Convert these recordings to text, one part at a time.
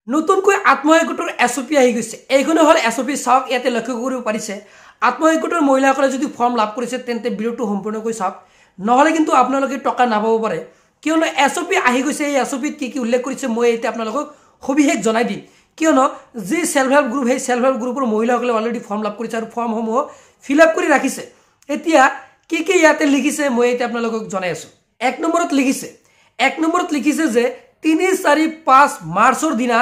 নতুনকৈ আত্মসহায়ক গোটৰ এছঅপি আহি গৈছে এইখনে হল এছঅপি চাওক ইয়াতে লক্ষ্য কৰিব পাৰিছে আত্মসহায়ক গোটৰ মহিলাসকলে যদি ফৰ্ম লাভ কৰিছে তেন্তে ভিডিঅটো সম্পূৰ্ণকৈ চাওক নহলে কিন্তু আপোনালোকে টকা নাপাব পাৰে কিয়নো এছঅপি আহি গৈছে এই এছঅপিত কি উল্লেখ কৰিছে মই এতিয়া আপোনালোকক সবিশেষ জনাই দিম কিয়নো যি সেলফ হেল্প গ্ৰুপ সেই সেলফ হেল্প গ্ৰুপৰ মহিলাসকলে অলৰেডি ফৰ্ম লাভ কৰিছে আৰু ফৰ্মসমূহ ফিল আপ কৰি ৰাখিছে এতিয়া কি ইয়াতে লিখিছে মই এতিয়া আপোনালোকক জনাই আছো এক নম্বৰত লিখিছে যে 3-4-5 মাৰ্চৰ দিনা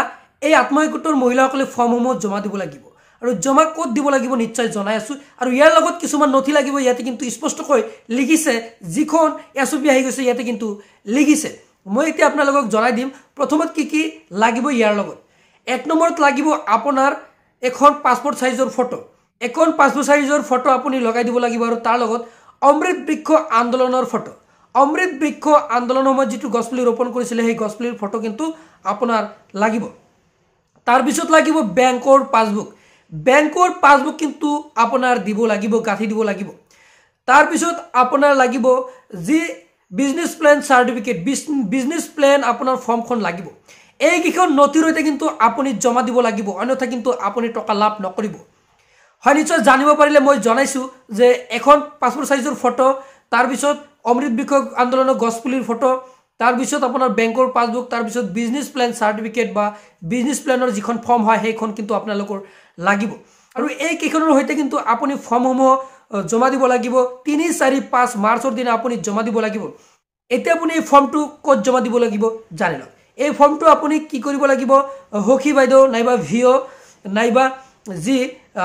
এই আত্মসহায়ক গোটৰ মহিলাসকলে ফৰ্মসমূহ জমা দিব লাগিব আৰু জমা ক'ত দিব লাগিব নিশ্চয় জনাই আছো আৰু ইয়াৰ লগত কিছুমান নথি লাগিব ইয়াতে কিন্তু স্পষ্টকৈ লিখিছে যিখন এছঅপি আহি গৈছে ইয়াতে কিন্তু লিখিছে মই এতিয়া আপোনালোকক জনাই দিম প্ৰথমত কি লাগিব ইয়াৰ লগত এক নম্বৰত লাগিব আপোনাৰ এখন পাসপোৰ্ট সাইজৰ ফটো এখন পাসপোৰ্ট সাইজৰ ফটো আপুনি লগাই দিব লাগিব আৰু তাৰ লগত অমৃত বৃক্ষ আন্দোলনৰ ফটো অমৃত বৃক্ষ আন্দোলনৰ সময়ত যেটো গছপুলি ৰোপণ কৰিছিল সেই গছপুলিৰ ফটো কিন্তু আপোনাৰ লাগিব তাৰ পিছত লাগিব বেংকৰ পাসবুক কিন্তু আপোনাৰ দিব লাগিব গাঠি দিব লাগিব তাৰ পিছত আপোনাৰ লাগিব যি business plan certificate business plan আপোনাৰ ফৰ্মখন লাগিব এই কিখন নথিৰ সৈতে কিন্তু আপুনি জমা দিব লাগিব অন্যথা কিন্তু আপুনি টকা লাভ নকৰিব হয় নিশ্চয় জানিব পাৰিলে মই জনাইছো যে এখন পাসপোৰ্ট সাইজৰ ফটো তাৰ পিছত অমৃত বৃক্ষ আন্দোলনৰ গছপুলিৰ ফটো তাৰ পিছত আপোনাৰ বেংকৰ পাসবুক তাৰ পিছত বিজনেস প্ল্যান সাৰ্টিফিকেট বা বিজনেস প্ল্যানৰ যিখন ফৰ্ম হয় সেইখন কিন্তু আপোনালোকৰ লাগিব আৰু এই কিখনৰ সৈতে কিন্তু আপুনি ফৰ্মসমূহ জমা দিব লাগিব 3-4-5 মাৰ্চৰ দিনা আপুনি জমা দিব লাগিব এতিয়া আপুনি এই ফৰ্মটো ক'ত জমা দিব লাগিব জানি লওক এই ফৰ্মটো আপুনি কি কৰিব লাগিব হকি বাইদেউ নাইবা ভিও নাইবা যি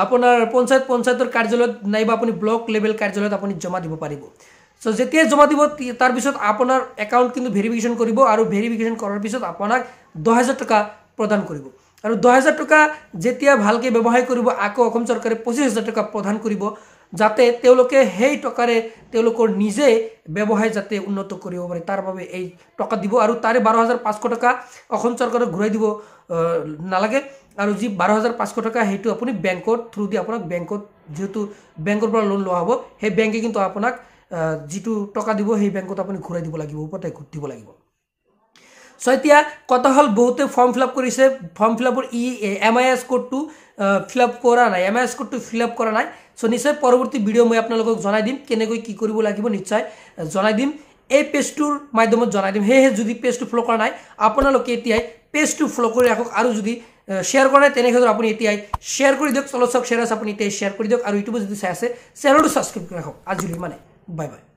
আপোনাৰ পঞ্চায়তৰ কাৰ্যালয়ত নাইবা আপুনি ব্লক লেভেল কাৰ্যালয়ত আপুনি জমা দিব পাৰিব সো যেতিয়া জমা দিব তাৰ পিছত আপোনাৰ একাউন্ট কিন্তু ভেৰিফিকেশন কৰিব আৰু ভেৰিফিকেশন কৰাৰ পিছত আপোনাক 2000 টকা প্ৰদান কৰিব আৰু 2000 টকা যেতিয়া ভালকে ব্যৱহাৰ কৰিব আকৌ অসম চৰকাৰে 25000 টকা প্ৰদান কৰিব যাতে তেওঁলোকে হেই টকাৰে তেওঁলোকৰ নিজে ব্যৱহাৰ যাতে উন্নত কৰিব পাৰে তাৰ বাবে এই টকা দিব আৰু তাৰে 12500 টকা অসম চৰকাৰে ঘূৰাই দিব নালাগে আৰু যি 12500 টকা হেতু আপুনি বেংকৰ থ্ৰু দি আপোনাক বেংকত যেহেতু বেংকৰ পৰা লোন লোৱা হ'ব সেই বেংকে কিন্তু আপোনাক যেটো টকা দিব সেই বেংকত আপুনি ঘূৰাই দিব লাগিব ওপৰতে ঘূৰাই দিব লাগিব সো এতিয়া কথা হল বহুতে ফৰ্ম ফিল আপ কৰিছে ফৰ্ম ফিল আপৰ এমআইএস কোডটো ফিল আপ কৰা নাই এমআইএস কোডটো ফিল আপ কৰা নাই সো নিশ্চয় পৰৱৰ্তী ভিডিও মই আপোনালোকক জনাই দিম কেনেকৈ কি কৰিব লাগিব নিশ্চয় জনাই দিম এই পেজটোৰ মাধ্যমত জনাই দিম হে যদি পেজটো ফলো কৰা নাই আপোনালোকে এতিয়া পেজটো ফলো কৰি ৰাখক আৰু যদি শেয়াৰ কৰা নাই তেনেহলে আপুনি এতিয়া শেয়াৰ কৰি দিয়ক চলো সব শেয়াৰ আছে আপুনি এতিয়া শেয়াৰ কৰি দিয়ক আৰু ইউটিউবত যদি চাই আছে চেনেলটো সাবস্ক্ৰাইব কৰি ৰাখক আজিলৈ মানে বাই বাই